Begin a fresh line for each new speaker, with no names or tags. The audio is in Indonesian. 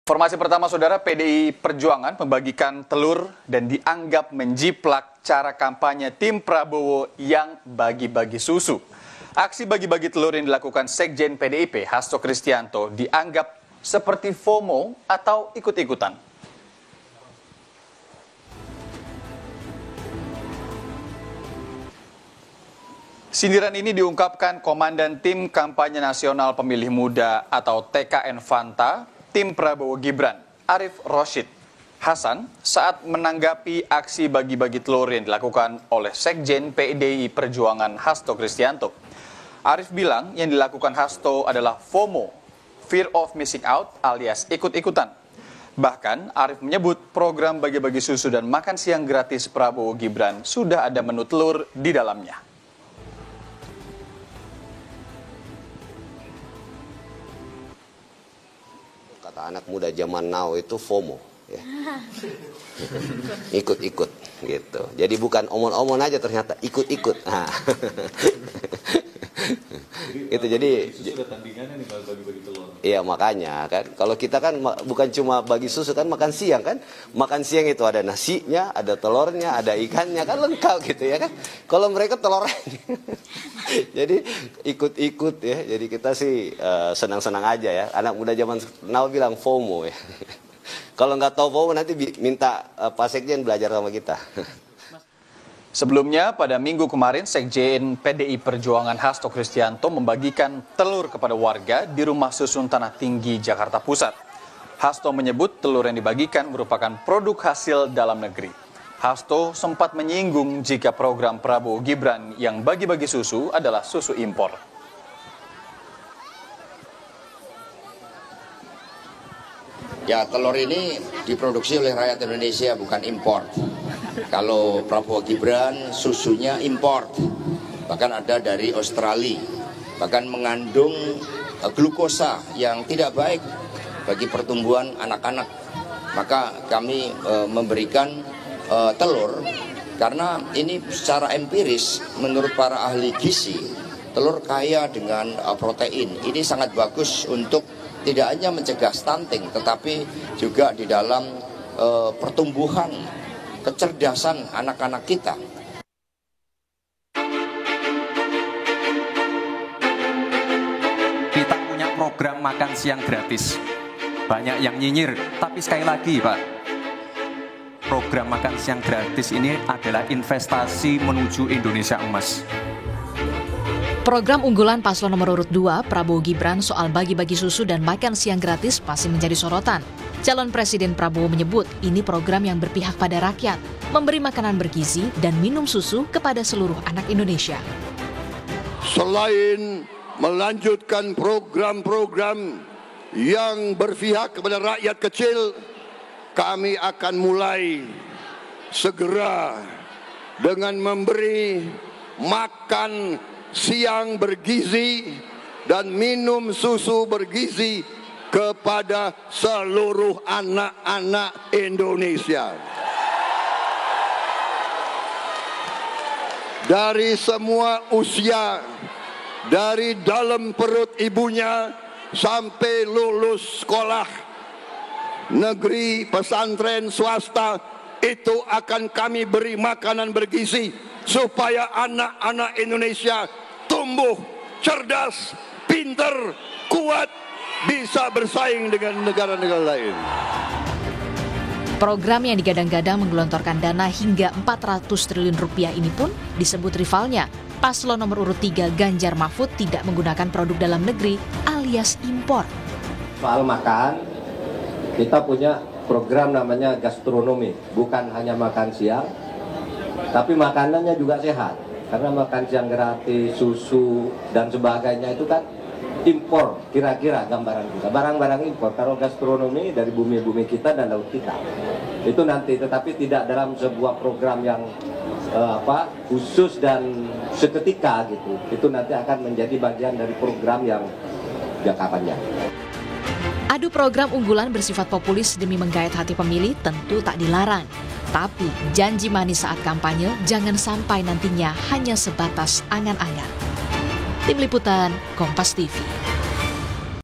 Informasi pertama, Saudara, PDI Perjuangan membagikan telur dan dianggap menjiplak cara kampanye tim Prabowo yang bagi-bagi susu. Aksi bagi-bagi telur yang dilakukan Sekjen PDIP, Hasto Kristianto, dianggap seperti FOMO atau ikut-ikutan. Sindiran ini diungkapkan Komandan Tim Kampanye Nasional Pemilih Muda atau TKN Fanta, Tim Prabowo Gibran, Arief Roshid Hasan, saat menanggapi aksi bagi-bagi telur yang dilakukan oleh Sekjen PDI Perjuangan Hasto Kristianto. Arief bilang yang dilakukan Hasto adalah FOMO, Fear of Missing Out alias ikut-ikutan. Bahkan Arief menyebut program bagi-bagi susu dan makan siang gratis Prabowo Gibran sudah ada menu telur di dalamnya.
Kata anak muda zaman now itu FOMO, ya. Ikut-ikut gitu. Jadi bukan omon-omon aja, ternyata ikut-ikut. Nah. Itu jadi
sudah tandingannya nih kalau bagi-bagi telur.
Iya, makanya kan kalau kita kan bukan cuma bagi susu kan, makan siang kan. Makan siang itu ada nasinya, ada telurnya, ada ikannya, kan lengkap gitu ya kan. Kalau mereka telur jadi ikut-ikut ya. Jadi kita sih senang-senang aja ya. Anak muda zaman now bilang FOMO ya. Kalau nggak tahu FOMO nanti minta Pak Sekjen belajar sama kita.
Sebelumnya, pada minggu kemarin, Sekjen PDI Perjuangan Hasto Kristianto membagikan telur kepada warga di Rumah Susun Tanah Tinggi, Jakarta Pusat. Hasto menyebut telur yang dibagikan merupakan produk hasil dalam negeri. Hasto sempat menyinggung jika program Prabowo Gibran yang bagi-bagi susu adalah susu impor.
Ya, telur ini diproduksi oleh rakyat Indonesia, bukan impor. Kalau Prabowo Gibran susunya impor, bahkan ada dari Australia, bahkan mengandung glukosa yang tidak baik bagi pertumbuhan anak-anak. Maka kami memberikan telur karena ini secara empiris menurut para ahli gizi, telur kaya dengan protein. Ini sangat bagus untuk tidak hanya mencegah stunting, tetapi juga di dalam pertumbuhan kecerdasan anak-anak kita.
Kita punya program makan siang gratis. Banyak yang nyinyir, tapi sekali lagi Pak, program makan siang gratis ini adalah investasi menuju Indonesia emas.
Program unggulan paslon nomor urut 2, Prabowo Gibran soal bagi-bagi susu dan makan siang gratis masih menjadi sorotan. Calon Presiden Prabowo menyebut ini program yang berpihak pada rakyat, memberi makanan bergizi dan minum susu kepada seluruh anak Indonesia.
Selain melanjutkan program-program yang berpihak kepada rakyat kecil, kami akan mulai segera dengan memberi makan siang bergizi dan minum susu bergizi kepada seluruh anak-anak Indonesia. Dari semua usia, dari dalam perut ibunya sampai lulus sekolah negeri, pesantren, swasta, itu akan kami beri makanan bergizi supaya anak-anak Indonesia tumbuh cerdas, pintar, kuat, bisa bersaing dengan negara-negara lain.
Program yang digadang-gadang menggelontorkan dana hingga 400 triliun rupiah ini pun disebut rivalnya. Paslon nomor urut 3 Ganjar Mahfud tidak menggunakan produk dalam negeri alias impor.
Soal makan, kita punya program namanya gastronomi, bukan hanya makan siang, tapi makanannya juga sehat. Karena makan siang gratis, susu, dan sebagainya itu kan impor, kira-kira gambaran kita. Barang-barang impor, kalau gastronomi dari bumi-bumi kita dan laut kita. Itu nanti, tetapi tidak dalam sebuah program yang khusus dan seketika gitu. Itu nanti akan menjadi bagian dari program yang jangka panjang.
Adu program unggulan bersifat populis demi menggait hati pemilih tentu tak dilarang. Tapi janji manis saat kampanye jangan sampai nantinya hanya sebatas angan-angan. Tim Liputan, Kompas TV.